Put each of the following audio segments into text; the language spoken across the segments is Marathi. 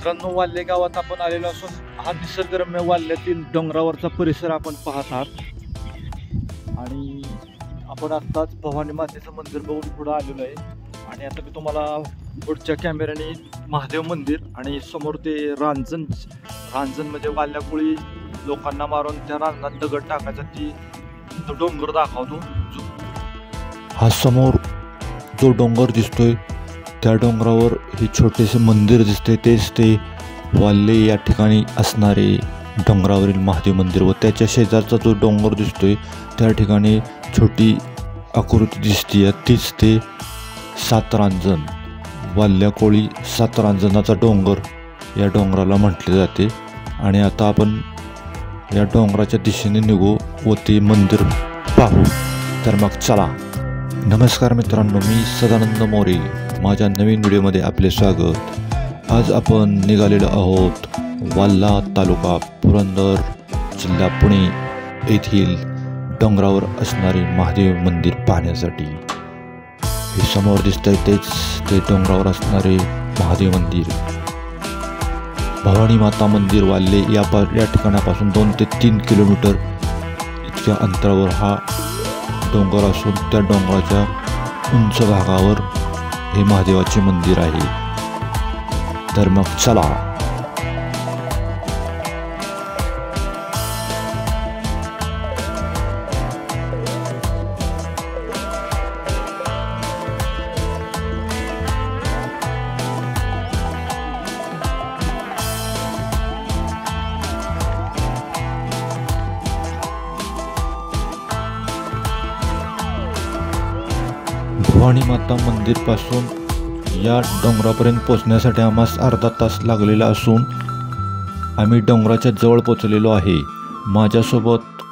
मित्रांनो, वाल्ले गावात आपण आलेलो असून हा निसर्गरम्य वाल्ल्यातील डोंगरावरचा परिसर आपण पाहत आहात आणि आपण आत्ताच भवानी मातेचं मंदिर बघून पुढे आलेलो आहे. आणि आता मी तुम्हाला पुढच्या कॅमेऱ्याने महादेव मंदिर आणि समोर ते रांजण म्हणजे वाल्याकुळी लोकांना मारून त्या रांजणात दगड टाकायचा तो डोंगर दाखवतो. हा समोर जो डोंगर दिसतोय त्या डोंगरावर हे छोटेसे मंदिर दिसते, तेच ते वाल्ले या ठिकाणी असणारे डोंगरावरील महादेव मंदिर. व त्याच्या शेजारचा जो डोंगर दिसतोय त्या ठिकाणी छोटी आकृती दिसते, तीच ते सातरांजण, वाल्याकोळी सातरांजणाचा डोंगर या डोंगराला म्हटले जाते. आणि आता आपण या डोंगराच्या दिशेने निघू व ते मंदिर पाहू. तर मग चला. नमस्कार मित्रांनो, मी सदानंद मोरे. माझ्या नवीन व्हिडिओमध्ये आपले स्वागत. आज आपण निघालेलो आहोत वाल्ला तालुका पुरंदर जिल्हा पुणे येथील डोंगरावर असणारे महादेव मंदिर पाहण्यासाठी. हे समोर दिसतंय तेच ते डोंगरावर असणारे महादेव मंदिर, भवानी माता मंदिर वाल्ले या ठिकाणापासून 2 ते 3 किलोमीटर इतक्या अंतरावर हा डोंगर असून त्या डोंगराच्या उंच भागावर हे महादेवाचे मंदिर आहे. तर मग चला. भवानी माता मंदिर पासून या डोंगरापर्यंत पोहोचण्यासाठी आम्हास अर्धा तास लागलेला असून आम्ही डोंगराच्या जवळ पोचलेलो आहे. माझ्यासोबत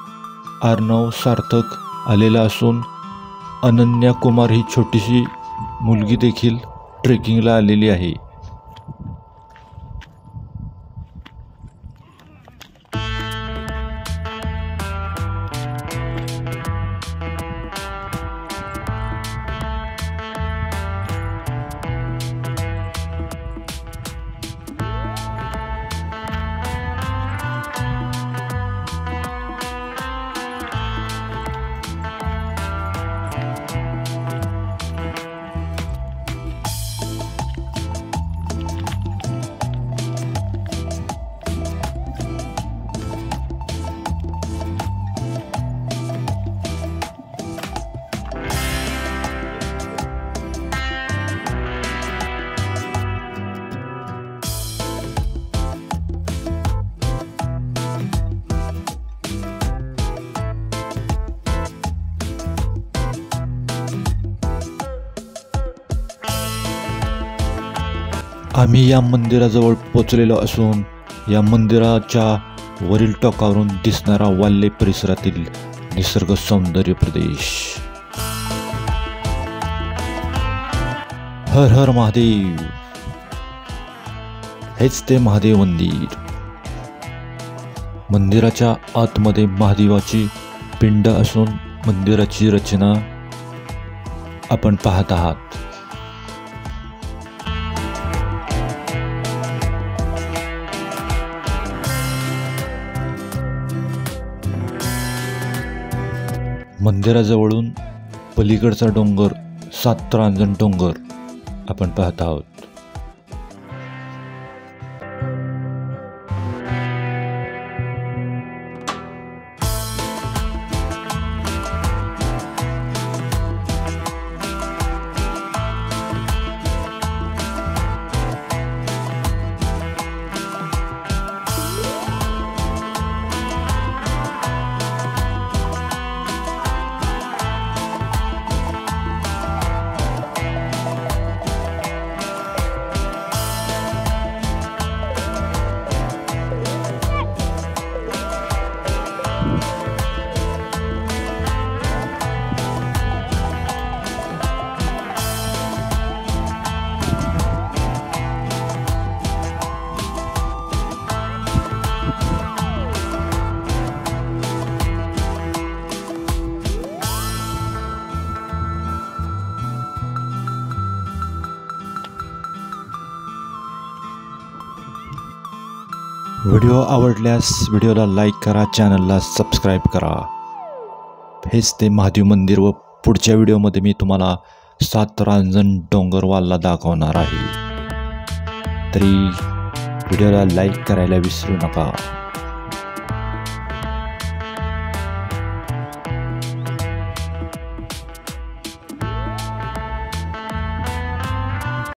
अर्णव सार्थक आलेला असून अनन्या कुमार ही छोटीशी मुलगी देखील ट्रेकिंगला आलेली आहे. आम्ही या मंदिराजवळ पोचलेलो असून या मंदिराच्या वरील टोकावरून दिसणारा वाल्ले परिसरातील निसर्ग सौंदर्य प्रदेश. हर हर महादेव. हेच ते महादेव मंदिर. मंदिराच्या आतमध्ये महादेवाची पिंड असून मंदिराची रचना आपण पाहत आहात. मंदिराजवळून पलीकडचा डोंगर सातरांजण डोंगर आपण पाहत आहोत. व्हिडिओ आवडल्यास व्हिडिओला लाईक करा, चॅनलला सबस्क्राईब करा. हेच ते महादेव मंदिर व पुढच्या व्हिडिओमध्ये मी तुम्हाला 7 रांजण डोंगरवालला दाखवणार आहे. तरी व्हिडिओला लाईक करायला विसरू नका.